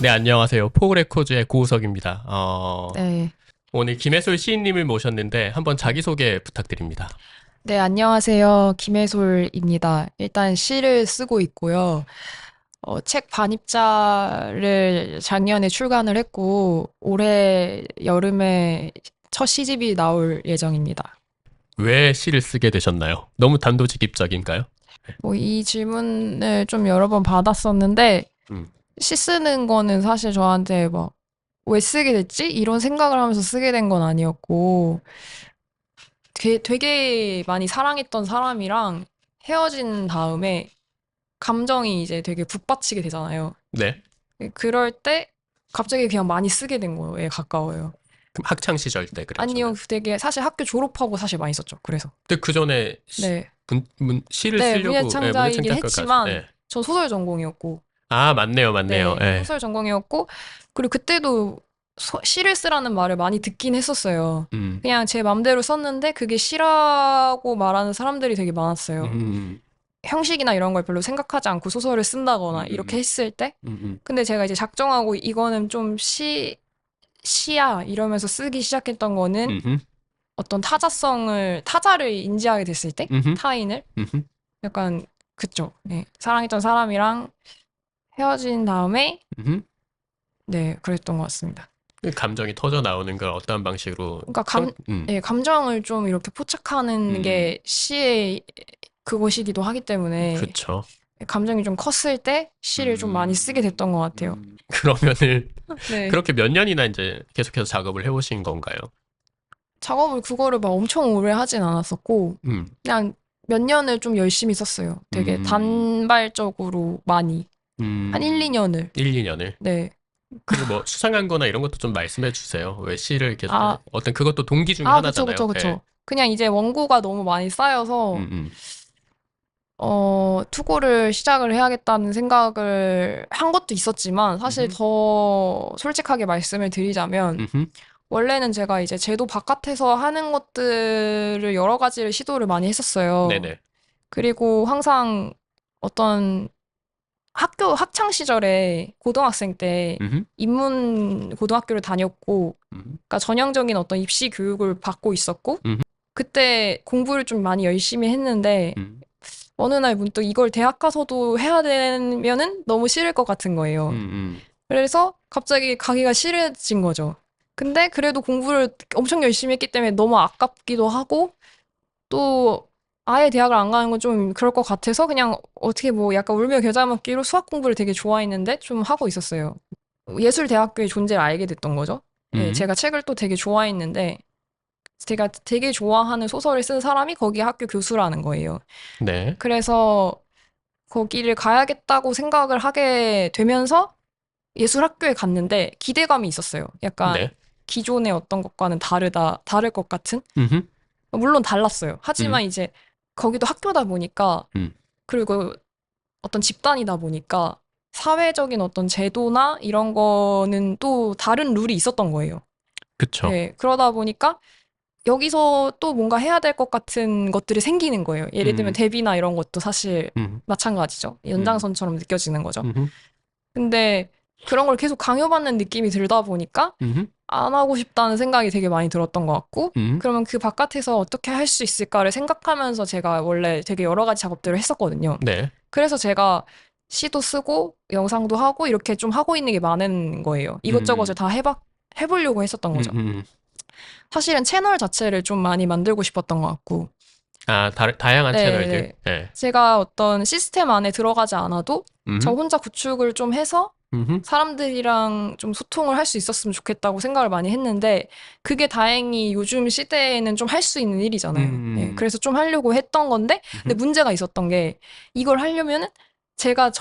네, 안녕하세요. 포그레코즈의 고우석입니다. 네. 오늘 김혜솔 시인님을 모셨는데 한번 자기소개 부탁드립니다. 네, 안녕하세요. 김혜솔입니다. 일단 시를 쓰고 있고요. 책 반입자를 작년에 출간을 했고, 올해 여름에 첫 시집이 나올 예정입니다. 왜 시를 쓰게 되셨나요? 너무 단도직입적인가요? 이 질문을 좀 여러 번 받았었는데, 음, 시 쓰는 거는 사실 저한테 막, 왜 쓰게 됐지? 이런 생각을 하면서 쓰게 된 건 아니었고, 되게 많이 사랑했던 사람이랑 헤어진 다음에 감정이 이제 되게 북받치게 되잖아요. 네. 그럴 때 갑자기 그냥 많이 쓰게 된 거에 가까워요. 그럼 학창 시절 때 아니요, 그러셨나요? 되게 사실 학교 졸업하고 사실 많이 썼죠. 그래서. 근데 그 전에 네. 시를 네, 쓰려고 문예창작이긴 문예창작가까지. 했지만 네. 전 소설 전공이었고, 아, 맞네요, 맞네요. 네, 예. 소설 전공이었고, 그리고 그때도 시를 쓰라는 말을 많이 듣긴 했었어요. 음, 그냥 제 맘대로 썼는데 그게 시라고 말하는 사람들이 되게 많았어요. 음, 형식이나 이런 걸 별로 생각하지 않고 소설을 쓴다거나 이렇게 음, 했을 때 음, 근데 제가 이제 작정하고 이거는 좀 시야 이러면서 쓰기 시작했던 거는 음, 어떤 타자를 인지하게 됐을 때 음, 타인을 음. 약간 그쵸. 네. 사랑했던 사람이랑 헤어진 다음에 네 그랬던 것 같습니다. 감정이 터져 나오는 걸 어떤 방식으로 그러니까 예, 감정을 좀 이렇게 포착하는 음, 게 시의 그것이기도 하기 때문에 그렇죠. 감정이 좀 컸을 때 시를 좀 많이 쓰게 됐던 것 같아요. 그러면은 네. 그렇게 몇 년이나 이제 계속해서 작업을 해오신 건가요? 작업을 그거를 막 엄청 오래 하진 않았었고, 음, 그냥 몇 년을 좀 열심히 썼어요. 되게 음, 단발적으로 많이. 한 1, 2년을. 1, 2년을. 네. 그리고 뭐 수상한 거나 이런 것도 좀 말씀해 주세요. 왜 시를 계속, 아, 어떤 그것도 동기 중에 그쵸, 하나잖아요. 그쵸, 예. 그쵸. 그냥 이제 원고가 너무 많이 쌓여서, 음, 투고를 시작을 해야겠다는 생각을 한 것도 있었지만, 사실 음, 더 솔직하게 말씀을 드리자면, 음, 원래는 제가 이제 제도 바깥에서 하는 것들을 여러 가지를 시도를 많이 했었어요. 네네. 그리고 항상 어떤 학창 시절에 고등학생 때 음, 인문 고등학교를 다녔고, 음, 그러니까 전형적인 어떤 입시 교육을 받고 있었고, 음, 그때 공부를 좀 많이 열심히 했는데, 음, 어느 날 문득 이걸 대학 가서도 해야 되면은 너무 싫을 것 같은 거예요. 그래서 갑자기 가기가 싫어진 거죠. 근데 그래도 공부를 엄청 열심히 했기 때문에 너무 아깝기도 하고, 또 아예 대학을 안 가는 건 좀 그럴 것 같아서 그냥 어떻게 뭐 약간 울며 겨자 먹기로 수학 공부를 되게 좋아했는데 좀 하고 있었어요. 예술대학교의 존재를 알게 됐던 거죠. 예, 음, 제가 책을 또 되게 좋아했는데 제가 되게 좋아하는 소설을 쓴 사람이 거기 학교 교수라는 거예요. 네. 그래서 거기를 가야겠다고 생각을 하게 되면서 예술학교에 갔는데 기대감이 있었어요. 약간 네. 기존의 어떤 것과는 다를 것 같은? 음, 물론 달랐어요. 음, 하지만 이제 거기도 학교다 보니까 음, 그리고 어떤 집단이다 보니까 사회적인 어떤 제도나 이런 거는 또 다른 룰이 있었던 거예요. 그쵸. 네, 그러다 보니까 여기서 또 뭔가 해야 될 것 같은 것들이 생기는 거예요. 예를 들면 음, 대비나 이런 것도 사실 음, 마찬가지죠. 음, 연장선처럼 느껴지는 거죠. 음, 근데 그런 걸 계속 강요받는 느낌이 들다 보니까 음, 안 하고 싶다는 생각이 되게 많이 들었던 것 같고, 음, 그러면 그 바깥에서 어떻게 할 수 있을까를 생각하면서 제가 원래 되게 여러 가지 작업들을 했었거든요. 네. 그래서 제가 시도 쓰고 영상도 하고 이렇게 좀 하고 있는 게 많은 거예요. 이것저것을 음, 다 해보려고 했었던 거죠. 음. 사실은 채널 자체를 좀 많이 만들고 싶었던 것 같고, 아, 다양한 채널들. 네. 네. 제가 어떤 시스템 안에 들어가지 않아도 저 음, 혼자 구축을 좀 해서 음, 사람들이랑 좀 소통을 할 수 있었으면 좋겠다고 생각을 많이 했는데 그게 다행히 요즘 시대에는 좀 할 수 있는 일이잖아요. 예, 음, 그래서 좀 하려고 했던 건데 근데 문제가 있었던 게 이걸 하려면은 제가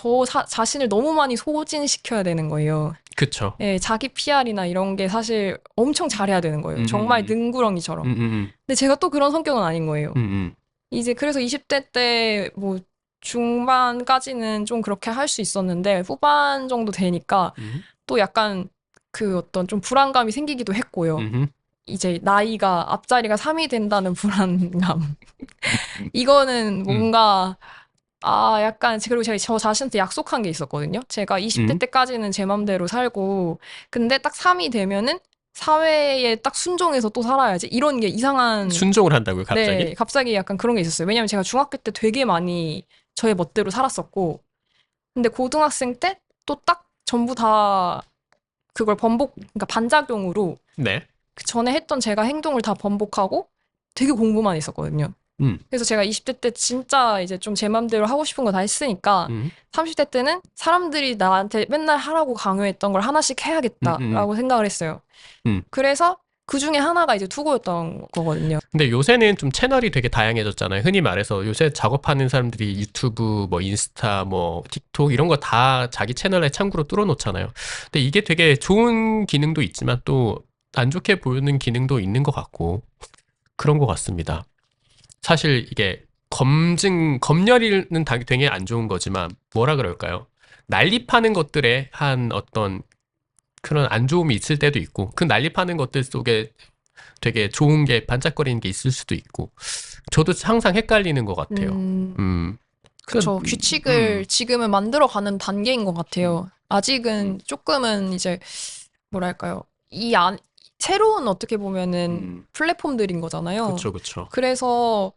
자신을 너무 많이 소진시켜야 되는 거예요. 그쵸. 예, 자기 PR이나 이런 게 사실 엄청 잘해야 되는 거예요. 정말 음, 능구렁이처럼. 음, 근데 제가 또 그런 성격은 아닌 거예요. 음, 이제 그래서 20대 때 뭐 중반까지는 좀 그렇게 할 수 있었는데 후반 정도 되니까 음, 또 약간 그 어떤 좀 불안감이 생기기도 했고요. 음, 이제 나이가 앞자리가 3이 된다는 불안감. 이거는 음, 뭔가 약간, 그리고 제가 저 자신한테 약속한 게 있었거든요. 제가 20대 음? 때까지는 제 맘대로 살고, 근데 딱 3이 되면은 사회에 딱 순종해서 또 살아야지. 이런 게 이상한, 순종을 한다고요, 갑자기? 네, 갑자기 약간 그런 게 있었어요. 왜냐면 제가 중학교 때 되게 많이 저의 멋대로 살았었고, 근데 고등학생 때 또 딱 전부 다 그걸 그러니까 반작용으로 네. 그 전에 했던 제가 행동을 다 번복하고 되게 공부만 했었거든요. 음, 그래서 제가 20대 때 진짜 이제 좀 제 맘대로 하고 싶은 거 다 했으니까 음, 30대 때는 사람들이 나한테 맨날 하라고 강요했던 걸 하나씩 음. 해야겠다라고 생각을 했어요. 음. 그래서 그 중에 하나가 이제 투고였던 거거든요. 근데 요새는 좀 채널이 되게 다양해졌잖아요. 흔히 말해서 요새 작업하는 사람들이 유튜브, 뭐 인스타, 뭐 틱톡 이런 거 다 자기 채널에 참고로 뚫어놓잖아요. 근데 이게 되게 좋은 기능도 있지만 또 안 좋게 보이는 기능도 있는 것 같고 그런 것 같습니다. 사실 이게 검열이는 되게 안 좋은 거지만 뭐라 그럴까요? 난립하는 것들에 한 어떤 그런 안 좋음이 있을 때도 있고 그 난립하는 것들 속에 되게 좋은 게 반짝거리는 게 있을 수도 있고 저도 항상 헷갈리는 것 같아요. 음, 음, 그, 그쵸. 규칙을 지금은 만들어가는 단계인 것 같아요. 아직은 조금은 이제 뭐랄까요. 새로운 어떻게 보면은 플랫폼들인 거잖아요. 그쵸, 그쵸. 그래서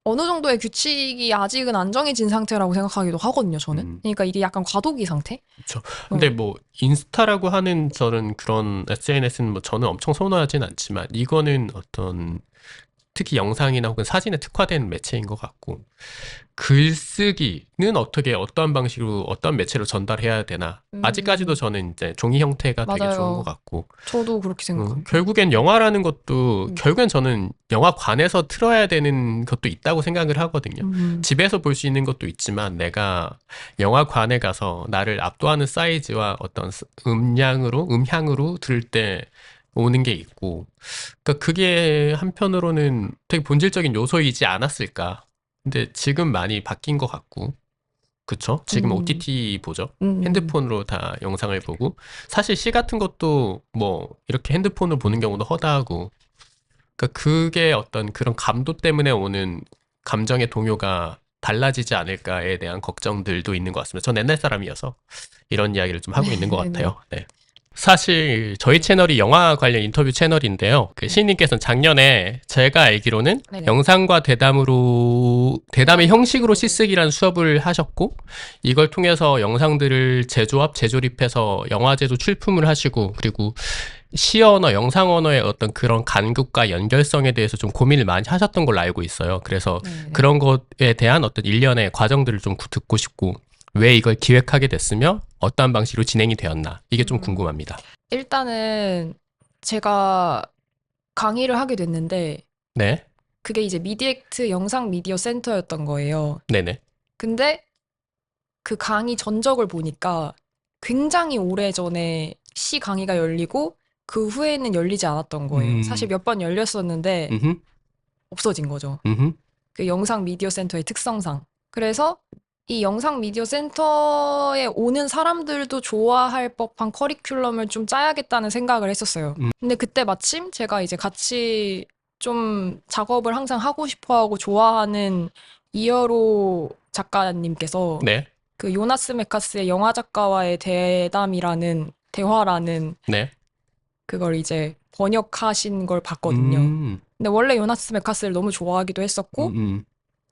어느 정도의 규칙이 아직은 안 정해진 상태라고 생각하기도 하거든요, 저는. 음, 그러니까 이게 약간 과도기 상태? 그쵸. 근데 어. 뭐 인스타라고 하는 저는 그런 SNS는 뭐 저는 엄청 선호하진 않지만 이거는 어떤 특히 영상이나 혹은 사진에 특화된 매체인 것 같고 글쓰기는 어떻게 어떠한 방식으로 어떤 매체로 전달해야 되나 아직까지도 음, 저는 이제 종이 형태가 되게 좋은 것 맞아요. 같고 저도 그렇게 생각합니다. 결국엔 영화라는 것도 음, 결국엔 저는 영화관에서 틀어야 되는 것도 있다고 생각을 하거든요. 음, 집에서 볼 수 있는 것도 있지만 내가 영화관에 가서 나를 압도하는 사이즈와 어떤 음향으로 들을 때 오는 게 있고 그러니까 그게 한편으로는 되게 본질적인 요소이지 않았을까. 근데 지금 많이 바뀐 것 같고 그쵸? 지금 음, OTT 보죠. 음. 핸드폰으로 다 영상을 보고 사실 시 같은 것도 뭐 이렇게 핸드폰으로 보는 경우도 허다하고 그러니까 그게 어떤 그런 감도 때문에 오는 감정의 동요가 달라지지 않을까에 대한 걱정들도 있는 것 같습니다. 전 옛날 사람이어서 이런 이야기를 좀 하고 있는 것 네네. 같아요. 네. 사실 저희 채널이 영화 관련 인터뷰 채널인데요. 그 시인님께서는 작년에 제가 알기로는 네네. 영상과 대담의 대담의 형식으로 형식으로. 시쓰기라는 수업을 하셨고 이걸 통해서 영상들을 재조립해서 영화제도 출품을 하시고 그리고 시 언어, 영상 언어의 어떤 그런 간극과 연결성에 대해서 좀 고민을 많이 하셨던 걸로 알고 있어요. 그래서 네네. 그런 것에 대한 어떤 일련의 과정들을 좀 듣고 싶고 왜 이걸 기획하게 됐으며 어떠한 방식으로 진행이 되었나 이게 좀 음, 궁금합니다. 일단은 제가 강의를 하게 됐는데 네, 그게 이제 미디액트 영상 미디어 센터였던 거예요. 네네. 근데 그 강의 전적을 보니까 굉장히 오래전에 시 강의가 열리고 그 후에는 열리지 않았던 거예요. 사실 음, 몇 번 열렸었는데 음흠, 없어진 거죠. 음흠, 그 영상 미디어 센터의 특성상. 그래서 이 영상 미디어 센터에 오는 사람들도 좋아할 법한 커리큘럼을 좀 짜야겠다는 생각을 했었어요. 음, 근데 그때 마침 제가 이제 같이 좀 작업을 항상 하고 싶어 하고 좋아하는 이여로 작가님께서 네, 그 요나스 메카스의 영화 작가와의 대화라는 네, 그걸 이제 번역하신 걸 봤거든요. 음, 근데 원래 요나스 메카스를 너무 좋아하기도 음, 했었고, 음,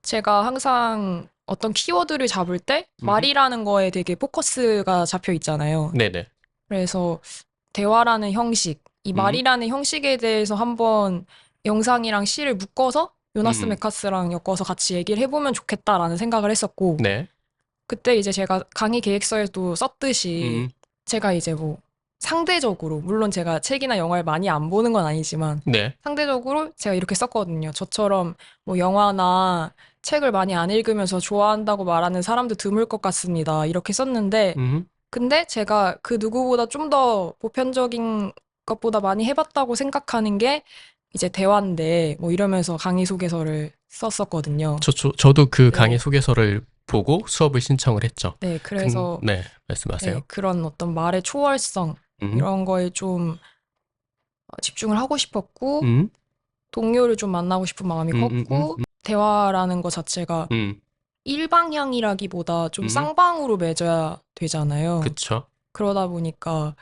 제가 항상 어떤 키워드를 잡을 때 음흠, 말이라는 거에 되게 포커스가 잡혀 있잖아요. 네네, 그래서 대화라는 형식, 이 음, 말이라는 형식에 대해서 한번 영상이랑 시를 묶어서 요나스 음, 메카스랑 엮어서 같이 얘기를 해보면 좋겠다라는 생각을 했었고, 네, 그때 이제 제가 강의 계획서에도 썼듯이 제가 이제 뭐 상대적으로 물론 제가 책이나 영화를 많이 안 보는 건 아니지만 네, 상대적으로 제가 이렇게 썼거든요. 저처럼 뭐 영화나 책을 많이 안 읽으면서 좋아한다고 말하는 사람도 드물 것 같습니다. 이렇게 썼는데 음, 근데 제가 그 누구보다 좀 더 보편적인 것보다 많이 해봤다고 생각하는 게 이제 대화인데 뭐 이러면서 강의 소개서를 썼었거든요. 저도 그 강의 네. 소개서를 보고 수업을 신청을 했죠. 네, 그래서 네, 네, 말씀하세요. 그런 어떤 말의 초월성, 음, 이런 거에 좀 집중을 하고 싶었고, 음, 동료를 좀 만나고 싶은 마음이 음, 음, 음, 컸고, 대화라는 것 자체가 음. 일방향이라기보다 좀 음, 쌍방으로 맺어야 되잖아요. 그쵸. 그러다 보니까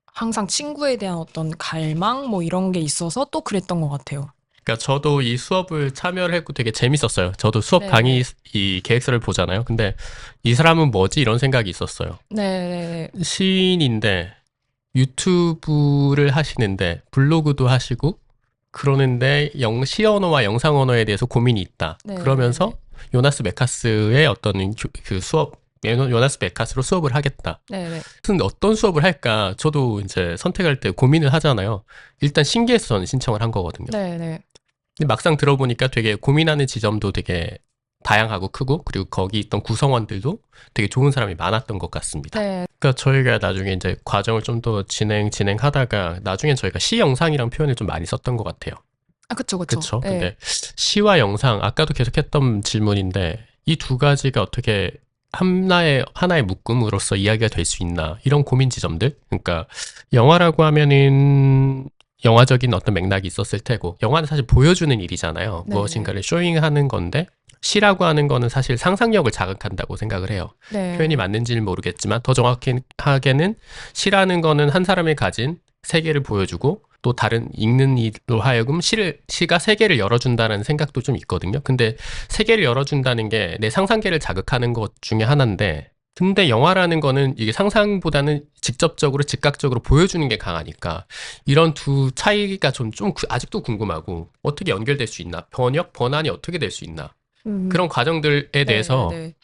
항상 친구에 대한 어떤 갈망 뭐 이런 게 있어서 또 그랬던 것 같아요. 그러니까 저도 이 수업을 참여를 했고 되게 재밌었어요. 저도 수업 강의 네네. 이 계획서를 보잖아요. 근데 이 사람은 뭐지? 이런 생각이 있었어요. 네네. 시인인데 유튜브를 하시는데 블로그도 하시고 그러는데 시 언어와 영상 언어에 대해서 고민이 있다. 네네네. 그러면서 요나스 메카스의 어떤 그 수업 요나스 메카스로 수업을 하겠다. 네네. 근데 어떤 수업을 할까? 저도 이제 선택할 때 고민을 하잖아요. 일단 신기해서 저는 신청을 한 거거든요. 네네. 근데 막상 들어보니까 되게 고민하는 지점도 되게 다양하고 크고 그리고 거기 있던 구성원들도 되게 좋은 사람이 많았던 것 같습니다. 네. 그러니까 저희가 나중에 이제 과정을 좀 더 진행하다가 나중엔 저희가 시 영상이란 표현을 좀 많이 썼던 것 같아요. 아, 그쵸, 그쵸. 그쵸? 네. 근데 시와 영상 아까도 계속했던 질문인데 이 두 가지가 어떻게 하나의 묶음으로서 이야기가 될 수 있나 이런 고민 지점들. 그러니까 영화라고 하면은 영화적인 어떤 맥락이 있었을 테고 영화는 사실 보여주는 일이잖아요. 네네. 무엇인가를 쇼잉하는 건데 시라고 하는 거는 사실 상상력을 자극한다고 생각을 해요. 표현이 네. 맞는지는 모르겠지만 더 정확하게는 시라는 거는 한 사람이 가진 세계를 보여주고 또 다른 읽는 이로 하여금 시가 세계를 열어준다는 생각도 좀 있거든요. 근데 세계를 열어준다는 게 내 상상계를 자극하는 것 중에 하나인데 근데 영화라는 거는 이게 상상보다는 직접적으로 즉각적으로 보여주는 게 강하니까 이런 두 차이가 아직도 궁금하고 어떻게 연결될 수 있나 번안이 어떻게 될 수 있나 음, 그런 과정들에 대해서 네네네.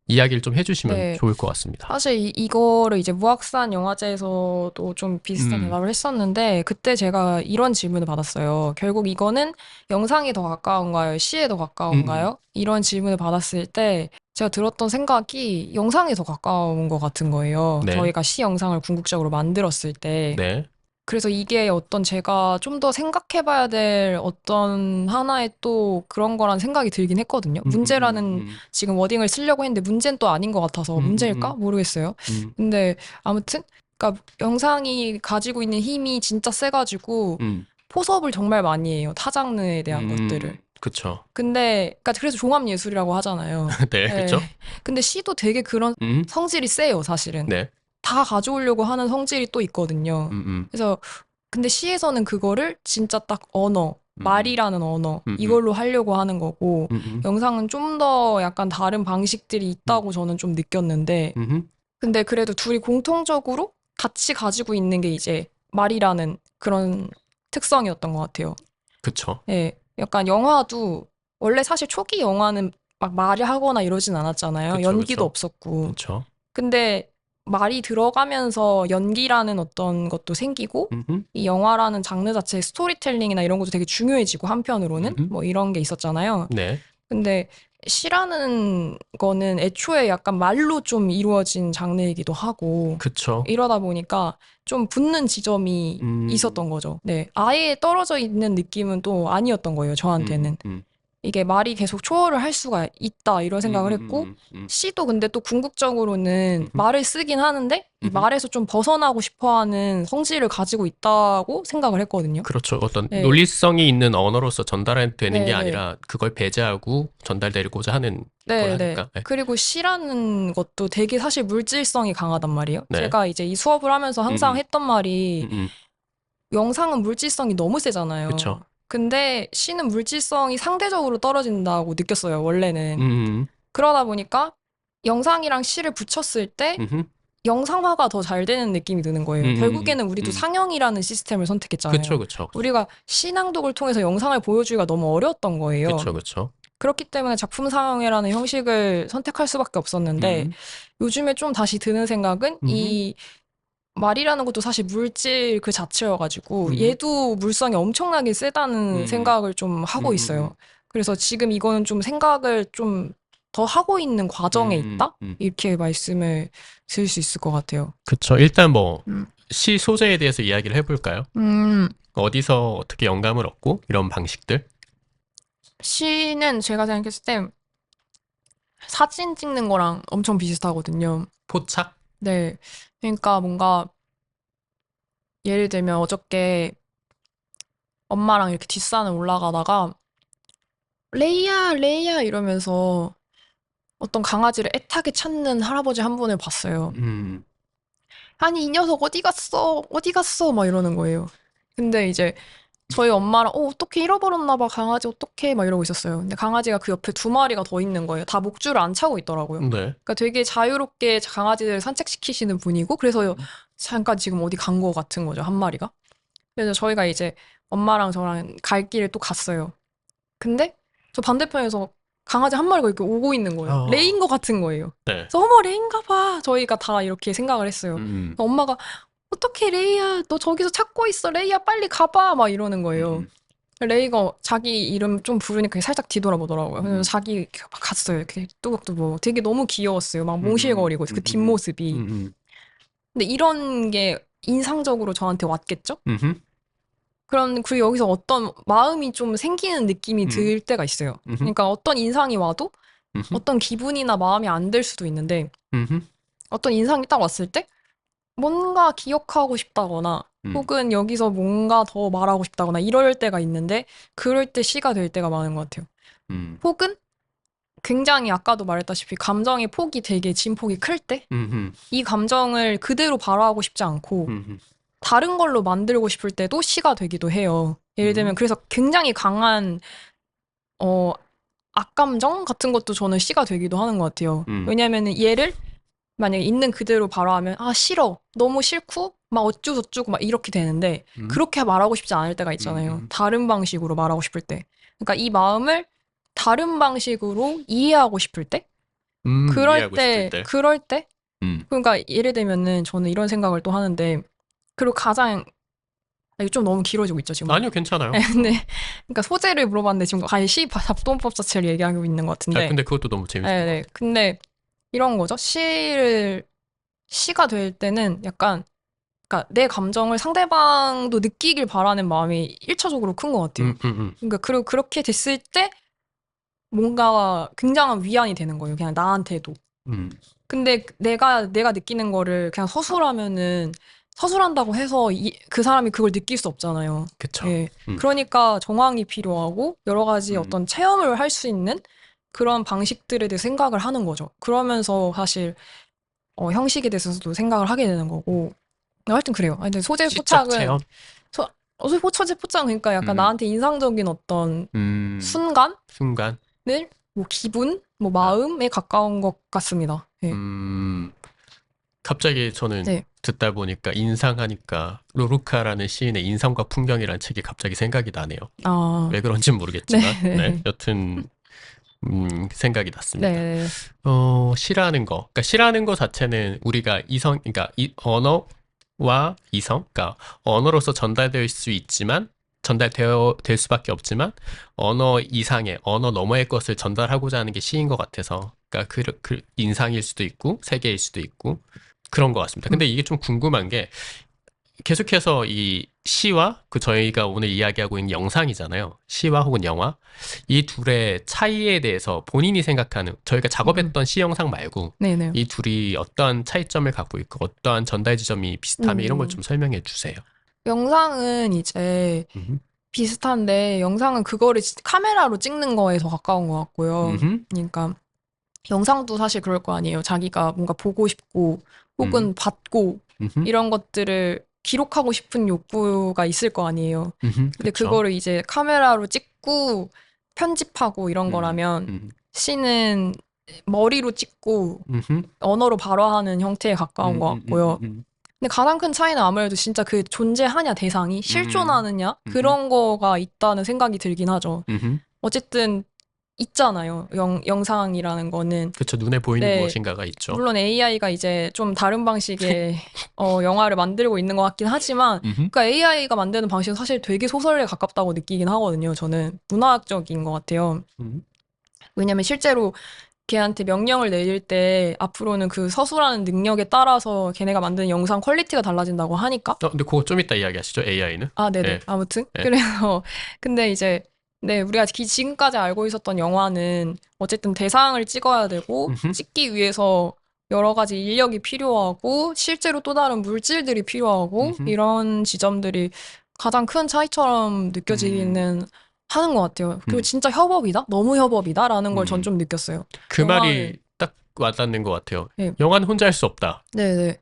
이야기를 좀 해주시면 네. 좋을 것 같습니다. 사실 이거를 이제 무학산 영화제에서도 좀 비슷한 음, 대답을 했었는데, 그때 제가 이런 질문을 받았어요. 결국 이거는 영상에 더 가까운가요? 시에 더 음, 음. 가까운가요? 이런 질문을 받았을 때, 제가 들었던 생각이 영상에 더 가까운 것 같은 거예요. 네, 저희가 시 영상을 궁극적으로 만들었을 때. 네, 그래서 이게 어떤 제가 좀 더 생각해봐야 될 어떤 하나의 또 그런 거란 생각이 들긴 했거든요. 음, 음, 문제라는 음, 지금 워딩을 쓰려고 했는데 문제는 또 아닌 것 같아서 음, 문제일까? 음, 모르겠어요. 음, 근데 아무튼, 그러니까 영상이 가지고 있는 힘이 진짜 세가지고 음, 포섭을 정말 많이 해요. 타 장르에 대한 것들을. 그쵸. 근데, 그러니까 그래서 종합예술이라고 하잖아요. 네, 네. 그쵸. 근데 시도 되게 그런 음, 성질이 세요, 사실은. 네, 다 가져오려고 하는 성질이 또 있거든요. 음, 그래서 근데 시에서는 그거를 진짜 딱 음, 음, 말이라는 언어, 음, 음, 이걸로 하려고 하는 거고, 음, 영상은 좀 더 약간 다른 방식들이 음, 있다고 저는 좀 느꼈는데, 음, 근데 그래도 둘이 공통적으로 같이 가지고 있는 게 이제 말이라는 그런 특성이었던 것 같아요. 그쵸. 예, 약간 영화도, 원래 사실 초기 영화는 막 말을 하거나 이러진 않았잖아요. 그쵸, 연기도 그쵸. 없었고. 그쵸. 근데 말이 들어가면서 연기라는 어떤 것도 생기고 음, 이 영화라는 장르 자체의 스토리텔링이나 이런 것도 되게 중요해지고 한편으로는 뭐 이런 게 있었잖아요. 네, 근데 시라는 거는 애초에 약간 말로 좀 이루어진 장르이기도 하고 그쵸. 이러다 보니까 좀 붙는 지점이 음, 있었던 거죠. 네. 아예 떨어져 있는 느낌은 또 아니었던 거예요, 음, 저한테는. 음, 이게 말이 계속 초월을 할 수가 있다 이런 생각을 했고 시도 근데 또 궁극적으로는 말을 쓰긴 하는데 이 음. 말에서 좀 벗어나고 싶어하는 성질을 가지고 있다고 생각을 했거든요. 그렇죠. 어떤 네, 논리성이 있는 언어로서 전달되는 게 네, 네, 아니라 그걸 배제하고 전달되고자 하는 걸 네, 네. 하니까. 네. 그리고 시라는 것도 되게 사실 물질성이 강하단 말이에요. 네. 제가 이제 이 수업을 하면서 음, 항상 음, 했던 말이 음. 영상은 물질성이 너무 세잖아요. 그쵸. 근데 시는 물질성이 상대적으로 떨어진다고 느꼈어요, 음, 원래는. 음, 그러다 보니까 영상이랑 시를 붙였을 때 음, 영상화가 더 잘 되는 느낌이 드는 거예요. 결국에는 우리도 상영이라는 시스템을 선택했잖아요. 그쵸, 그쵸. 우리가 시낭독을 통해서 영상을 보여주기가 너무 어려웠던 거예요. 그쵸, 그쵸. 그렇기 때문에 작품 상영이라는 형식을 선택할 수밖에 없었는데 음, 요즘에 좀 다시 드는 생각은 음, 이 말이라는 것도 사실 물질 그 자체여가지고 음, 얘도 물성이 엄청나게 세다는 음, 생각을 좀 하고 음, 있어요. 그래서 지금 이거는 좀 생각을 좀 더 하고 있는 과정에 있다? 음. 이렇게 말씀을 드릴 수 있을 것 같아요. 그쵸. 일단 뭐, 음. 시 소재에 대해서 이야기를 해볼까요? 음, 어디서 어떻게 영감을 얻고, 이런 방식들? 시는 제가 생각했을 때 사진 찍는 거랑 엄청 비슷하거든요. 포착? 네. 그러니까 뭔가 예를 들면 어저께 엄마랑 이렇게 뒷산을 올라가다가 레이야, 레이야 이러면서 어떤 강아지를 애타게 찾는 할아버지 한 분을 봤어요. 아니, 이 녀석 어디 갔어? 어디 갔어? 막 이러는 거예요. 근데 이제 저희 엄마랑 어떻게 잃어버렸나 봐. 강아지 어떻게 막 이러고 있었어요. 근데 강아지가 그 옆에 두 마리가 더 있는 거예요. 다 목줄을 안 차고 있더라고요. 네. 그러니까 되게 자유롭게 강아지들을 산책시키시는 분이고 그래서 잠깐 지금 어디 간 거 같은 거죠. 한 마리가. 그래서 저희가 이제 엄마랑 저랑 갈 길을 또 갔어요. 근데 저 반대편에서 강아지 한 마리가 이렇게 오고 있는 거예요. 레이인 것 같은 거예요. 네. 그래서 어머 레이인가 봐. 저희가 다 이렇게 생각을 했어요. 엄마가 어떻게 레이야 너 저기서 찾고 있어. 레이야 빨리 가봐. 막 이러는 거예요. 레이가 자기 이름 좀 부르니까 살짝 뒤돌아보더라고요. 그래서 자기 이렇게 막 갔어요. 이렇게 뚜벅뚜벅. 되게 너무 귀여웠어요. 막 몽실거리고 그 뒷모습이. 근데 이런 게 인상적으로 저한테 왔겠죠? 그리고 여기서 어떤 마음이 좀 생기는 느낌이 들 때가 있어요. 그러니까 어떤 인상이 와도 어떤 기분이나 마음이 안 들 수도 있는데 어떤 인상이 딱 왔을 때 뭔가 기억하고 싶다거나 혹은 여기서 뭔가 더 말하고 싶다거나 이럴 때가 있는데 그럴 때 시가 될 때가 많은 것 같아요. 혹은 굉장히 아까도 말했다시피 감정의 폭이 되게 진폭이 클 때 이 감정을 그대로 발화하고 싶지 않고 다른 걸로 만들고 싶을 때도 시가 되기도 해요. 예를 들면 그래서 굉장히 강한 악감정 같은 것도 저는 시가 되기도 하는 것 같아요. 왜냐면은 얘를 만약에 있는 그대로 발화하면 아 싫어 너무 싫고 막 어쩌고저쩌고 막 이렇게 되는데 그렇게 말하고 싶지 않을 때가 있잖아요. 다른 방식으로 말하고 싶을 때. 그러니까 이 마음을 다른 방식으로 이해하고 싶을 때 그럴 때 그럴 때 그러니까 예를 들면은 저는 이런 생각을 또 하는데 그리고 가장 이거 좀 너무 길어지고 있죠 지금. 아니요 괜찮아요. 네, 그러니까 소재를 물어봤는데 지금 아예 시 잡동법 자체를 얘기하고 있는 것 같은데. 근데 그것도 너무 재밌어요. 네. 근데 이런 거죠. 시가 될 때는 약간 그러니까 내 감정을 상대방도 느끼길 바라는 마음이 1차적으로 큰 것 같아요. 그러니까 그리고 그렇게 됐을 때 뭔가 굉장한 위안이 되는 거예요. 그냥 나한테도. 근데 내가 느끼는 거를 그냥 서술하면은 서술한다고 해서 그 사람이 그걸 느낄 수 없잖아요. 그쵸. 예. 그러니까 정황이 필요하고 여러 가지 어떤 체험을 할 수 있는 그런 방식들에 대해 생각을 하는 거죠. 그러면서 사실 형식에 대해서도 생각을 하게 되는 거고. 하여튼 그래요. 근데 소재 포착은 체험? 소재 포착은 그러니까 약간 나한테 인상적인 어떤 순간을 뭐 기분, 뭐 마음에 가까운 것 같습니다. 예. 갑자기 저는 네. 듣다 보니까 인상하니까 루루카라는 시인의 인상과 풍경이라는 책이 갑자기 생각이 나네요. 왜 그런지는 모르겠지만 네. 여튼 생각이 났습니다. 네. 시라는 거. 그러니까 시라는 거 자체는 우리가 그러니까 이 언어와 이성, 그러니까 언어로서 전달될 수 있지만 될 수밖에 없지만 언어 이상의 언어 너머의 것을 전달하고자 하는 게 시인 것 같아서 그러니까 그 인상일 수도 있고 세계일 수도 있고 그런 것 같습니다. 근데 이게 좀 궁금한 게 계속해서 이 시와 저희가 오늘 이야기하고 있는 영상이잖아요. 시와 혹은 영화. 이 둘의 차이에 대해서 본인이 생각하는 저희가 작업했던 시 영상 말고 네네. 이 둘이 어떠한 차이점을 갖고 있고 어떠한 전달 지점이 비슷하며 이런 걸 좀 설명해 주세요. 영상은 이제 비슷한데 영상은 그거를 카메라로 찍는 거에 더 가까운 것 같고요. 그러니까 영상도 사실 그럴 거 아니에요. 자기가 뭔가 보고 싶고 혹은 받고 이런 것들을 기록하고 싶은 욕구가 있을 거 아니에요. 근데 그거를 이제 카메라로 찍고 편집하고 이런 거라면 시는 머리로 찍고 언어로 발화하는 형태에 가까운 것 같고요. 근데 가장 큰 차이는 아무래도 진짜 그 존재하냐 대상이 실존하느냐 그런 거가 있다는 생각이 들긴 하죠. 어쨌든 있잖아요. 영상이라는 거는. 그렇죠. 눈에 보이는 무엇인가가 있죠. 물론 AI가 이제 좀 다른 방식의 영화를 만들고 있는 것 같긴 하지만 그러니까 AI가 만드는 방식은 사실 되게 소설에 가깝다고 느끼긴 하거든요. 저는 문학적인 것 같아요. 왜냐면 실제로 걔한테 명령을 내릴 때 앞으로는 그 서술하는 능력에 따라서 걔네가 만드는 영상 퀄리티가 달라진다고 하니까. 근데 그거 좀 이따 이야기하시죠. AI는. 네네. 네. 아무튼 그래서 근데 이제 우리가 지금까지 알고 있었던 영화는 어쨌든 대상을 찍어야 되고 찍기 위해서 여러 가지 인력이 필요하고 실제로 또 다른 물질들이 필요하고 이런 지점들이 가장 큰 차이처럼 느껴지기는 하는 것 같아요. 그리고 진짜 협업이다? 너무 협업이다? 라는 걸 전 좀 느꼈어요. 그 말이 와닿는 것 같아요. 네. 영화는 혼자 할 수 없다. 네네.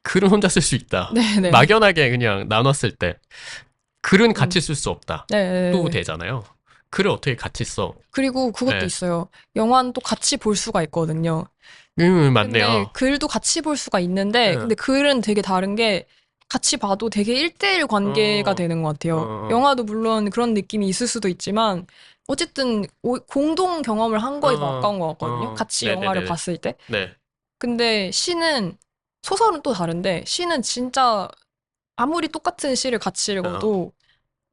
글은 혼자 쓸 수 있다. 네네. 막연하게 그냥 나눴을 때 글은 같이 쓸 수 없다. 네. 또 되잖아요. 글을 어떻게 같이 써? 그리고 그것도 네. 있어요. 영화는 또 같이 볼 수가 있거든요. 맞네요. 근데 글도 같이 볼 수가 있는데, 네. 근데 글은 되게 다른 게 같이 봐도 되게 1대1 관계가 되는 것 같아요. 영화도 물론 그런 느낌이 있을 수도 있지만, 어쨌든 공동 경험을 한 거에 더 가까운 것 같거든요. 같이 네네네네. 영화를 봤을 때. 네. 근데 소설은 또 다른데, 시는 진짜 아무리 똑같은 시를 같이 읽어도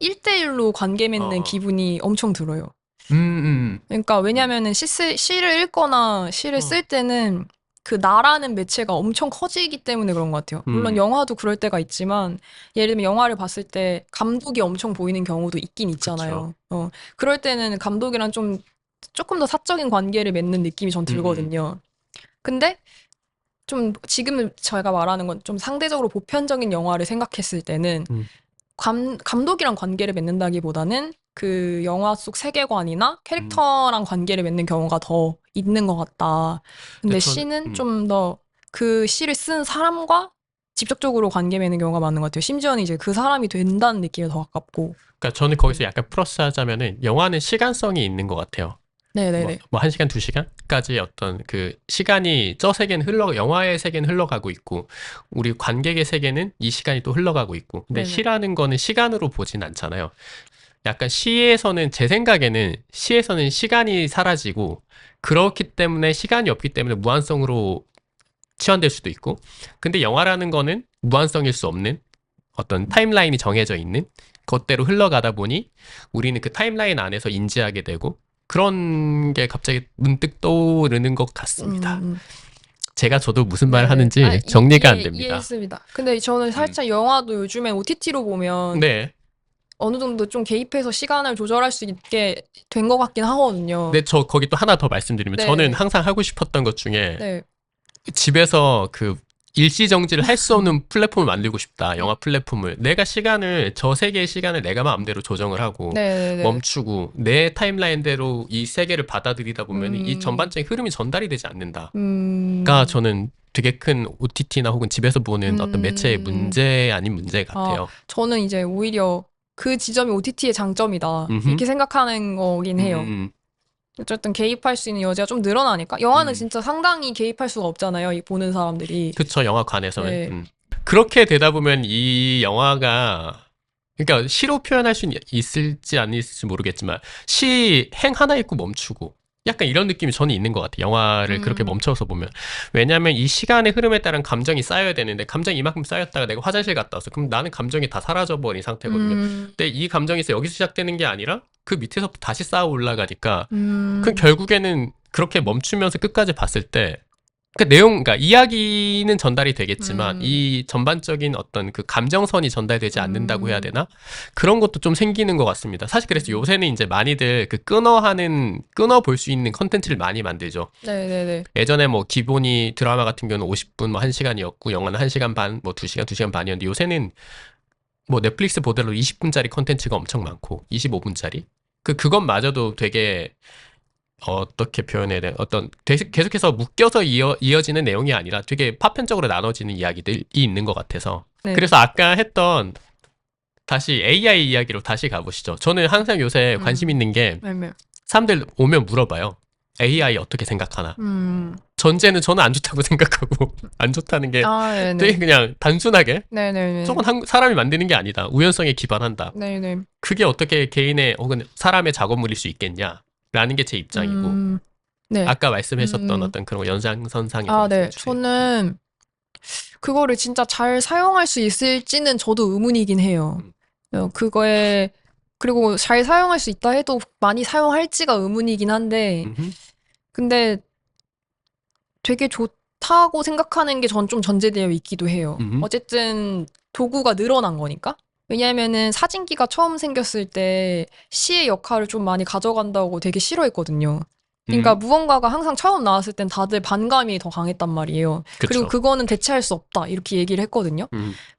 1대1로 관계 맺는 기분이 엄청 들어요. 그러니까 왜냐면은 시를 읽거나 시를 쓸 때는 그 나라는 매체가 엄청 커지기 때문에 그런 것 같아요. 물론 영화도 그럴 때가 있지만 예를 들면 영화를 봤을 때 감독이 엄청 보이는 경우도 있긴 있잖아요. 그럴 때는 감독이랑 조금 더 사적인 관계를 맺는 느낌이 전 들거든요. 근데 좀 지금 저희가 말하는 건 좀 상대적으로 보편적인 영화를 생각했을 때는 감독이랑 관계를 맺는다기보다는 그 영화 속 세계관이나 캐릭터랑 관계를 맺는 경우가 더 있는 것 같다. 근데 시는 좀 더 그 시를 쓴 사람과 직접적으로 관계 맺는 경우가 많은 것 같아요. 심지어는 이제 그 사람이 된다는 느낌이 더 가깝고. 그러니까 저는 거기서 약간 플러스 하자면은 영화는 시간성이 있는 것 같아요. 네네네. 뭐 1시간, 2시간까지 어떤 그 시간이 영화의 세계는 흘러가고 있고, 우리 관객의 세계는 이 시간이 또 흘러가고 있고, 근데 네네. 시라는 거는 시간으로 보진 않잖아요. 약간 제 생각에는 시에서는 시간이 사라지고, 그렇기 때문에 시간이 없기 때문에 무한성으로 치환될 수도 있고, 근데 영화라는 거는 무한성일 수 없는 어떤 타임라인이 정해져 있는 것대로 흘러가다 보니 우리는 그 타임라인 안에서 인지하게 되고, 그런 게 갑자기 문득 떠오르는 것 같습니다. 저도 무슨 말 하는지 정리가 안 됩니다. 이해했습니다. 근데 저는 살짝 영화도 요즘에 OTT로 보면 네. 어느 정도 좀 개입해서 시간을 조절할 수 있게 된 것 같긴 하거든요. 네, 저 거기 또 하나 더 말씀드리면, 네. 저는 항상 하고 싶었던 것 중에 네. 집에서 그 일시정지를 할 수 없는 플랫폼을 만들고 싶다. 영화 플랫폼을. 저 세계의 시간을 내가 마음대로 조정을 하고 네네네. 멈추고 내 타임라인대로 이 세계를 받아들이다 보면 이 전반적인 흐름이 전달이 되지 않는다가 저는 되게 큰 OTT나 혹은 집에서 보는 어떤 매체의 문제 아닌 문제 같아요. 저는 이제 오히려 그 지점이 OTT의 장점이다. 이렇게 생각하는 거긴 해요. 어쨌든 개입할 수 있는 여지가 좀 늘어나니까. 영화는 진짜 상당히 개입할 수가 없잖아요. 이 보는 사람들이. 그쵸, 영화관에서는. 네. 그렇게 되다 보면 이 영화가, 그러니까 시로 표현할 수 있을지 안 있을지 모르겠지만, 행 하나 읽고 멈추고, 약간 이런 느낌이 저는 있는 것 같아요. 영화를 그렇게 멈춰서 보면. 왜냐하면 이 시간의 흐름에 따른 감정이 쌓여야 되는데, 감정이 이만큼 쌓였다가 내가 화장실 갔다 왔어. 그럼 나는 감정이 다 사라져버린 상태거든요. 근데 이 감정이 여기서 시작되는 게 아니라 그 밑에서부터 다시 쌓아 올라가니까, 그 결국에는 그렇게 멈추면서 끝까지 봤을 때, 그러니까 이야기는 전달이 되겠지만 이 전반적인 어떤 그 감정선이 전달되지 않는다고 해야 되나? 그런 것도 좀 생기는 것 같습니다. 사실 그래서 요새는 이제 많이들 그 끊어 볼 수 있는 컨텐츠를 많이 만들죠. 네네네. 예전에 뭐 기본이 드라마 같은 경우는 50분, 뭐 1시간이었고, 영화는 1시간 반, 뭐 2시간, 2시간 반이었는데, 요새는 뭐 넷플릭스 보더라도 20분짜리 컨텐츠가 엄청 많고, 25분짜리? 그것마저도 되게 어떻게 표현해야 돼? 계속해서 묶여서 이어지는 내용이 아니라 되게 파편적으로 나눠지는 이야기들이 있는 것 같아서. 네. 그래서 아까 했던 다시 AI 이야기로 다시 가보시죠. 저는 항상 요새 관심 있는 게 사람들 오면 물어봐요. AI 어떻게 생각하나? 전제는 저는 안 좋다고 생각하고 안 좋다는 게 되게 그냥 단순하게 저건 사람이 만드는 게 아니다. 우연성에 기반한다. 그게 어떻게 개인의 혹은 사람의 작업물일 수 있겠냐? 라는 게 제 입장이고, 아까 말씀하셨던 어떤 그런 연장선상에서 네. 저는 그거를 진짜 잘 사용할 수 있을지는 저도 의문이긴 해요. 그리고 잘 사용할 수 있다 해도 많이 사용할지가 의문이긴 한데, 근데 되게 좋다고 생각하는 게 전 좀 전제되어 있기도 해요. 어쨌든 도구가 늘어난 거니까. 왜냐면은 사진기가 처음 생겼을 때 시의 역할을 좀 많이 가져간다고 되게 싫어했거든요. 그러니까 무언가가 항상 처음 나왔을 땐 다들 반감이 더 강했단 말이에요. 그리고 그거는 대체할 수 없다 이렇게 얘기를 했거든요.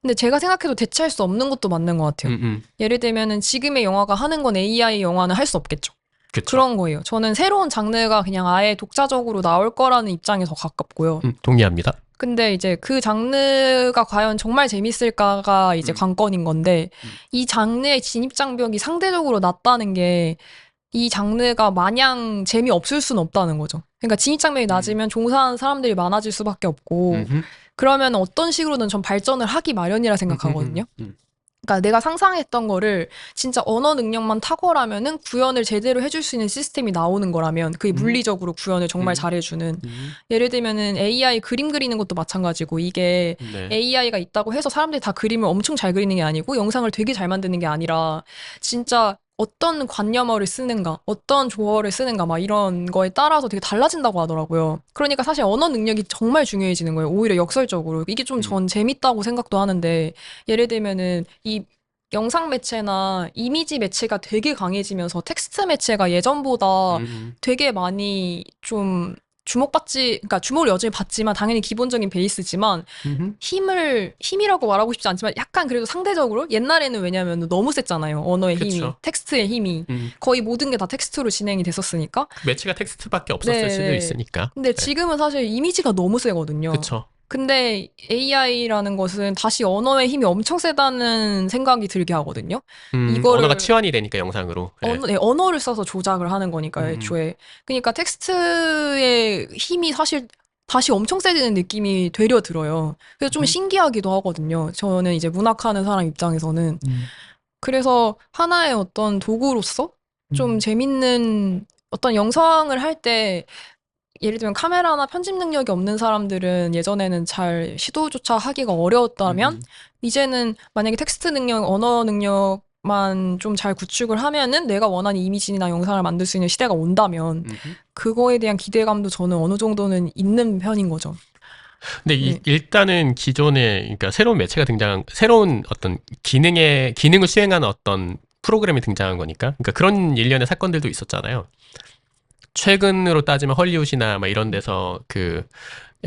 근데 제가 생각해도 대체할 수 없는 것도 맞는 것 같아요. 예를 들면은 지금의 영화가 하는 건 AI 영화는 할 수 없겠죠. 그쵸. 그런 거예요. 저는 새로운 장르가 그냥 아예 독자적으로 나올 거라는 입장에 더 가깝고요. 동의합니다. 근데 이제 그 장르가 과연 정말 재밌을까가 이제 관건인 건데, 이 장르의 진입장벽이 상대적으로 낮다는 게 이 장르가 마냥 재미없을 수는 없다는 거죠. 그러니까 진입장벽이 낮으면 종사하는 사람들이 많아질 수밖에 없고, 그러면 어떤 식으로든 전 발전을 하기 마련이라 생각하거든요. 그러니까 내가 상상했던 거를 진짜 언어 능력만 탁월하면은 구현을 제대로 해줄 수 있는 시스템이 나오는 거라면, 그게 물리적으로 구현을 정말 잘해주는. 예를 들면은 AI 그림 그리는 것도 마찬가지고, 이게 네. AI가 있다고 해서 사람들이 다 그림을 엄청 잘 그리는 게 아니고 영상을 되게 잘 만드는 게 아니라 진짜 어떤 관념어를 쓰는가, 어떤 조어를 쓰는가, 막 이런 거에 따라서 되게 달라진다고 하더라고요. 그러니까 사실 언어 능력이 정말 중요해지는 거예요. 오히려 역설적으로. 이게 좀 전 재밌다고 생각도 하는데, 예를 들면은 이 영상 매체나 이미지 매체가 되게 강해지면서 텍스트 매체가 예전보다 되게 많이 좀 그러니까 주목을 여전히 받지만 당연히 기본적인 베이스지만 힘이라고 말하고 싶지 않지만 약간 그래도 상대적으로 옛날에는 왜냐면 너무 셌잖아요. 언어의 힘이, 그쵸. 텍스트의 힘이. 거의 모든 게 다 텍스트로 진행이 됐었으니까. 매체가 텍스트밖에 없었을 수도 있으니까. 근데 지금은 사실 이미지가 너무 세거든요. 그쵸. 근데 AI라는 것은 다시 언어의 힘이 엄청 세다는 생각이 들게 하거든요. 언어가 치환이 되니까 영상으로. 언어를 써서 조작을 하는 거니까 애초에. 그러니까 텍스트의 힘이 사실 다시 엄청 세지는 느낌이 되려 들어요. 그래서 좀 신기하기도 하거든요. 저는 이제 문학하는 사람 입장에서는. 그래서 하나의 어떤 도구로서 좀 재밌는 어떤 영상을 할 때 예를 들면 카메라나 편집 능력이 없는 사람들은 예전에는 잘 시도조차 하기가 어려웠다면 이제는 만약에 텍스트 능력, 언어 능력만 좀 잘 구축을 하면은 내가 원하는 이미지나 영상을 만들 수 있는 시대가 온다면 그거에 대한 기대감도 저는 어느 정도는 있는 편인 거죠. 근데 일단은 기존에 그러니까 새로운 매체가 새로운 어떤 기능을 수행하는 어떤 프로그램이 등장한 거니까. 그러니까 그런 일련의 사건들도 있었잖아요. 최근으로 따지면 헐리우드나 막 이런 데서 그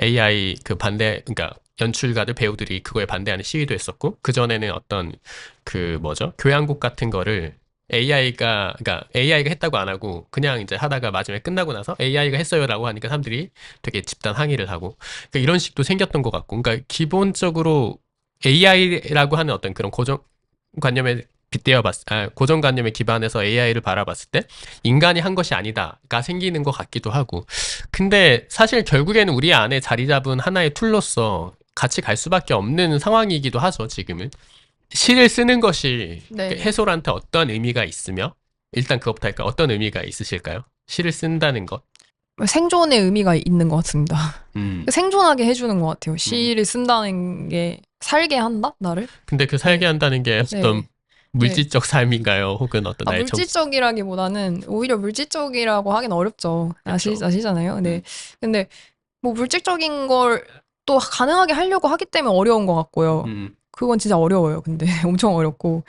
AI 그러니까 연출가들, 배우들이 그거에 반대하는 시위도 했었고, 그전에는 어떤 교양곡 같은 거를 AI가 했다고 안 하고 그냥 이제 하다가 마지막에 끝나고 나서 AI가 했어요라고 하니까 사람들이 되게 집단 항의를 하고, 그러니까 이런 식도 생겼던 것 같고, 그러니까 기본적으로 AI라고 하는 어떤 그런 고정관념에 고정관념에 기반해서 AI를 바라봤을 때 인간이 한 것이 아니다가 생기는 것 같기도 하고. 근데 사실 결국에는 우리 안에 자리 잡은 하나의 툴로서 같이 갈 수밖에 없는 상황이기도 하죠, 지금은. 시를 쓰는 것이 해솔한테 어떤 의미가 있으며, 일단 그것부터 할까? 어떤 의미가 있으실까요? 시를 쓴다는 것. 생존의 의미가 있는 것 같습니다. 생존하게 해주는 것 같아요. 시를 쓴다는 게 살게 한다? 나를? 근데 그 살게 한다는 게 어떤 물질적 삶인가요? 혹은 어떤 나의 물질적이라기보다는 오히려 물질적이라고 하긴 어렵죠. 아시잖아요. 네. 근데 뭐 물질적인 걸 또 가능하게 하려고 하기 때문에 어려운 것 같고요. 그건 진짜 어려워요. 근데 엄청 어렵고.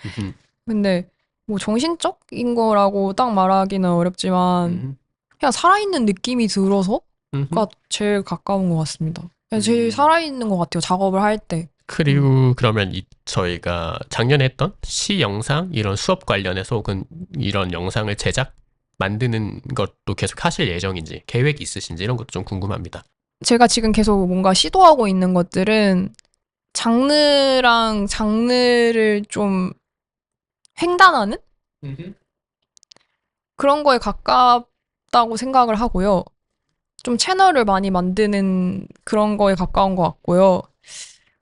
근데 뭐 정신적인 거라고 딱 말하기는 어렵지만 그냥 살아있는 느낌이 들어서가 제일 가까운 것 같습니다. 그냥 제일 살아있는 것 같아요. 작업을 할 때. 그리고 그러면 저희가 작년에 했던 시 영상 이런 수업 관련해서 혹은 이런 영상을 만드는 것도 계속 하실 예정인지, 계획이 있으신지 이런 것도 좀 궁금합니다. 제가 지금 계속 뭔가 시도하고 있는 것들은 장르랑 장르를 좀 횡단하는 그런 거에 가깝다고 생각을 하고요. 좀 채널을 많이 만드는 그런 거에 가까운 것 같고요.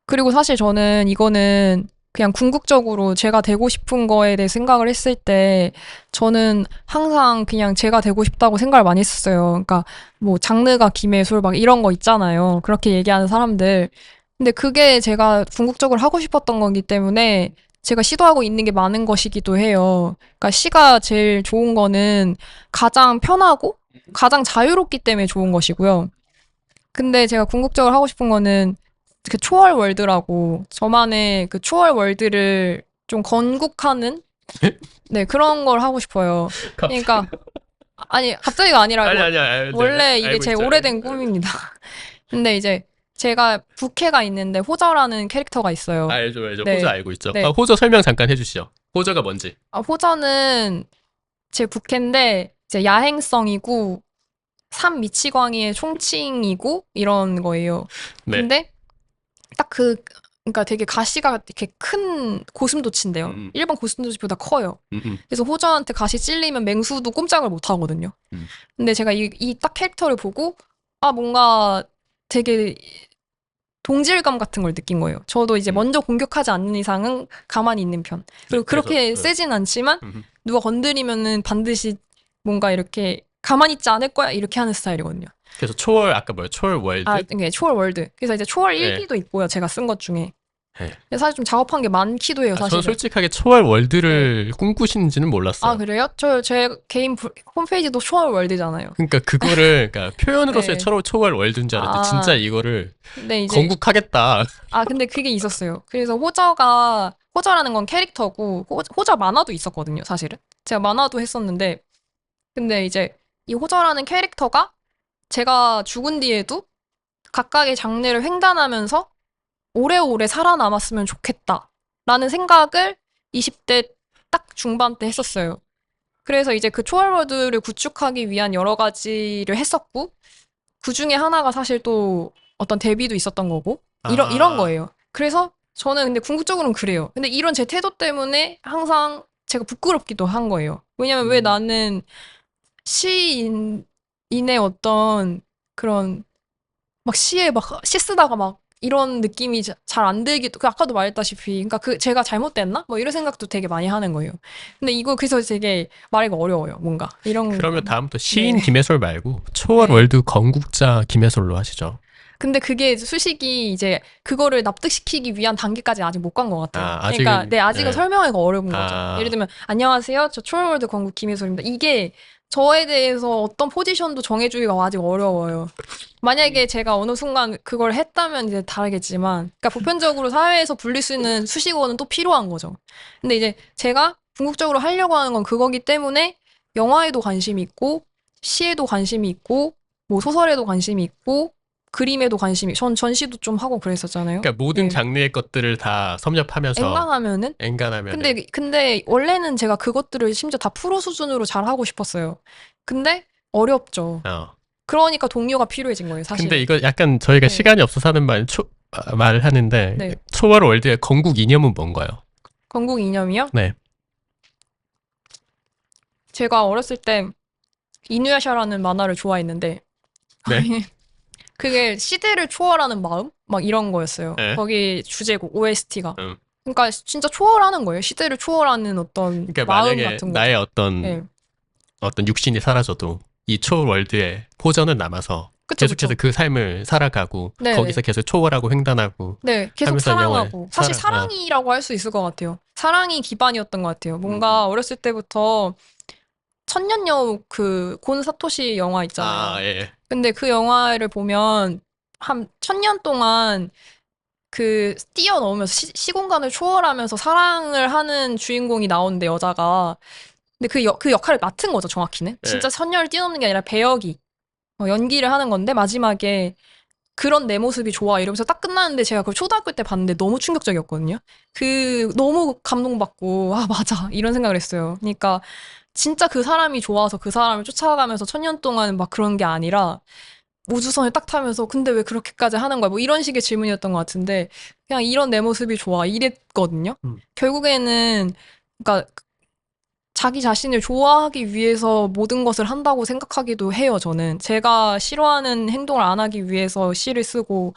그리고 사실 저는 이거는 그냥 궁극적으로 제가 되고 싶은 거에 대해 생각을 했을 때 저는 항상 그냥 제가 되고 싶다고 생각을 많이 했었어요. 그러니까 뭐 장르가 김혜술 막 이런 거 있잖아요. 그렇게 얘기하는 사람들. 근데 그게 제가 궁극적으로 하고 싶었던 거기 때문에 제가 시도하고 있는 게 많은 것이기도 해요. 그러니까 시가 제일 좋은 거는 가장 편하고 가장 자유롭기 때문에 좋은 것이고요. 근데 제가 궁극적으로 하고 싶은 거는 그 초월 월드라고 저만의 그 초월 월드를 좀 건국하는 그런 걸 하고 싶어요. 그러니까 아니 갑자기가 아니라 원래 이게 제 오래된 꿈입니다. 근데 이제 제가 부캐가 있는데 호저라는 캐릭터가 있어요. 알죠. 호저 알고 있죠. 호저 설명 잠깐 해주시죠. 호저가 뭔지. 호저는 제 부캐인데 이제 야행성이고 산 미치광이의 총칭이고 이런 거예요. 네. 근데 딱 그러니까 되게 가시가 이렇게 큰 고슴도치인데요. 일반 고슴도치보다 커요. 그래서 호저한테 가시 찔리면 맹수도 꼼짝을 못 하거든요. 근데 제가 이 딱 캐릭터를 보고 아 뭔가 되게 동질감 같은 걸 느낀 거예요. 저도 이제 먼저 공격하지 않는 이상은 가만히 있는 편. 그리고 그렇게 세진 않지만 누가 건드리면은 반드시 뭔가 이렇게 가만히 있지 않을 거야 이렇게 하는 스타일이거든요. 그래서 초월 아까 뭐야? 초월 월드? 아, 이게 초월 월드. 그래서 이제 초월 네. 일기도 있고요. 제가 쓴 것 중에. 네. 근데 사실 좀 작업한 게 많기도 해요, 저는 사실은. 솔직하게 초월 월드를 꿈꾸시는지는 몰랐어요. 아, 그래요? 제 개인 홈페이지도 초월 월드잖아요. 그러니까 그거를 그러니까 표현으로서의 네. 초월 월드인 줄 알았는데 아. 진짜 이거를 근데 이제 건국하겠다. 아, 근데 그게 있었어요. 그래서 호저라는 건 캐릭터고 호저 만화도 있었거든요, 사실은. 제가 만화도 했었는데 근데 이제 이 호저라는 캐릭터가 제가 죽은 뒤에도 각각의 장르를 횡단하면서 오래오래 살아남았으면 좋겠다라는 생각을 20대 딱 중반 때 했었어요. 그래서 이제 그 초월워드를 구축하기 위한 여러 가지를 했었고 그 중에 하나가 사실 또 어떤 데뷔도 있었던 거고 이런 거예요. 그래서 저는 근데 궁극적으로는 그래요. 근데 이런 제 태도 때문에 항상 제가 부끄럽기도 한 거예요. 왜냐면 왜 나는 시인의 어떤 그런 막 시에 막 시 쓰다가 막 이런 느낌이 잘 안 들기도 아까도 말했다시피 그러니까 그 제가 잘못됐나? 뭐 이런 생각도 되게 많이 하는 거예요. 근데 이거 그래서 되게 말하기가 어려워요. 뭔가 이런 그러면 거. 다음부터 시인 네. 김해솔 말고 초월 네. 월드 건국자 김해솔로 하시죠. 근데 그게 수식이 이제 그거를 납득시키기 위한 단계까지 아직 못 간 것 같아요. 아, 그러니까 아직은- 네, 아직은 네. 설명하기가 어려운 거죠. 아. 예를 들면 안녕하세요. 저 초월월드 건국 김혜솔입니다. 이게 저에 대해서 어떤 포지션도 정해주기가 아직 어려워요. 만약에 제가 어느 순간 그걸 했다면 이제 다르겠지만, 그러니까 보편적으로 사회에서 불릴 수 있는 수식어는 또 필요한 거죠. 근데 이제 제가 궁극적으로 하려고 하는 건 그거기 때문에 영화에도 관심이 있고, 시에도 관심이 있고, 뭐 소설에도 관심이 있고, 그림에도 관심이, 전 전시도 좀 하고 그랬었잖아요. 그러니까 모든 네. 장르의 것들을 다 섭렵하면서 엔간하면은? 엔간하면 근데 원래는 제가 그것들을 심지어 다 프로 수준으로 잘 하고 싶었어요. 근데 어렵죠. 그러니까 동료가 필요해진 거예요, 사실. 근데 이거 약간 저희가 네. 시간이 없어서 하는 말을 하는데 네. 초월 월드의 건국 이념은 뭔가요? 건국 이념이요? 네. 제가 어렸을 때 이누야샤라는 만화를 좋아했는데 네. 그게 시대를 초월하는 마음? 막 이런 거였어요. 네. 거기 주제곡 OST가. 음. 그러니까 진짜 초월하는 거예요. 시대를 초월하는 어떤 그러니까 마음 만약에 같은 거. 나의 어떤 네. 육신이 사라져도 이 초월 월드의 포전은 남아서 그쵸, 계속해서 그쵸. 그 삶을 살아가고 네, 거기서 계속 초월하고 횡단하고 네, 계속 하면서 사랑하고. 사실 사랑- 사랑이라고 할 수 있을 것 같아요. 사랑이 기반이었던 것 같아요. 뭔가 어렸을 때부터 천년여우 그 곤 사토시 영화 있잖아요. 예. 근데 그 영화를 보면 한 1000년 동안 그 뛰어넘으면서 시공간을 초월하면서 사랑을 하는 주인공이 나오는데 여자가 근데 그 역할을 맡은 거죠 정확히는 네. 진짜 천년을 뛰어넘는 게 아니라 배역이 연기를 하는 건데 마지막에 그런 내 모습이 좋아 이러면서 딱 끝나는데 제가 그걸 초등학교 때 봤는데 너무 충격적이었거든요. 그 너무 감동받고 아 맞아 이런 생각을 했어요. 그러니까 진짜 그 사람이 좋아서 그 사람을 쫓아가면서 천년 동안 막 그런 게 아니라 우주선을 딱 타면서 근데 왜 그렇게까지 하는 거야? 뭐 이런 식의 질문이었던 것 같은데 그냥 이런 내 모습이 좋아 이랬거든요. 결국에는 그러니까 자기 자신을 좋아하기 위해서 모든 것을 한다고 생각하기도 해요, 저는. 제가 싫어하는 행동을 안 하기 위해서 시를 쓰고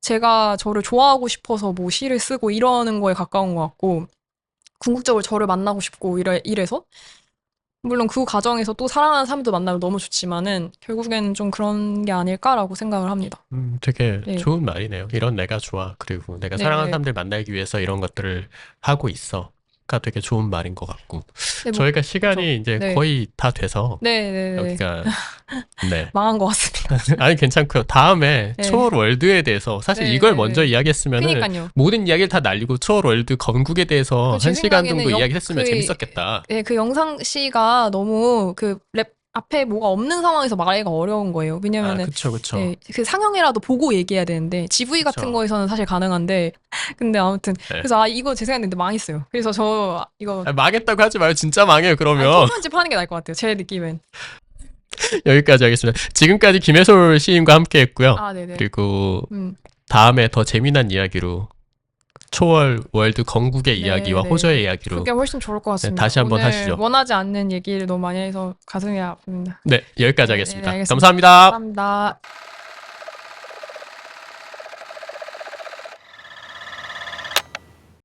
제가 저를 좋아하고 싶어서 뭐 시를 쓰고 이러는 거에 가까운 것 같고 궁극적으로 저를 만나고 싶고 이래서 물론 그 과정에서 또 사랑하는 사람도 만나면 너무 좋지만은 결국에는 좀 그런 게 아닐까라고 생각을 합니다. 되게 네. 좋은 말이네요. 이런 내가 좋아. 그리고 내가 네, 사랑하는 네. 사람들 만나기 위해서 이런 것들을 하고 있어. 가 되게 좋은 말인 것 같고. 네, 뭐, 저희가 시간이 그렇죠. 이제 네. 거의 다 돼서 네네네. 여기가 네. 망한 것 같습니다. 아니 괜찮고요. 다음에 네. 초월 월드에 대해서 사실 네, 이걸 네, 먼저 네. 이야기했으면은 그니까요. 모든 이야기를 다 날리고 초월 월드 건국에 대해서 제 1시간 정도 생각에는 이야기했으면 그- 재밌었겠다. 네, 그 영상 씨가 너무 그 랩 앞에 뭐가 없는 상황에서 말하기가 어려운 거예요. 아, 왜냐면은 그쵸, 그쵸. 네, 그 상영이라도 보고 얘기해야 되는데 GV 같은 그쵸. 거에서는 사실 가능한데 근데 아무튼 네. 그래서 이거 제생각했는데 망했어요. 그래서 저 이거 아, 망했다고 하지 마요. 진짜 망해요, 그러면. 통편집하는 게 나을 것 같아요. 제 느낌엔. 여기까지 하겠습니다. 지금까지 김혜솔 시인과 함께 했고요. 아, 네네. 그리고 다음에 더 재미난 이야기로 초월 월드 건국의 이야기와 네. 호저의 이야기로 그게 훨씬 좋을 것 같습니다. 다시 한번 오늘 하시죠. 원하지 않는 얘기를 너무 많이 해서 가슴이 아픕니다. 네, 여기까지 네, 하겠습니다. 알겠습니다. 감사합니다. 감사합니다.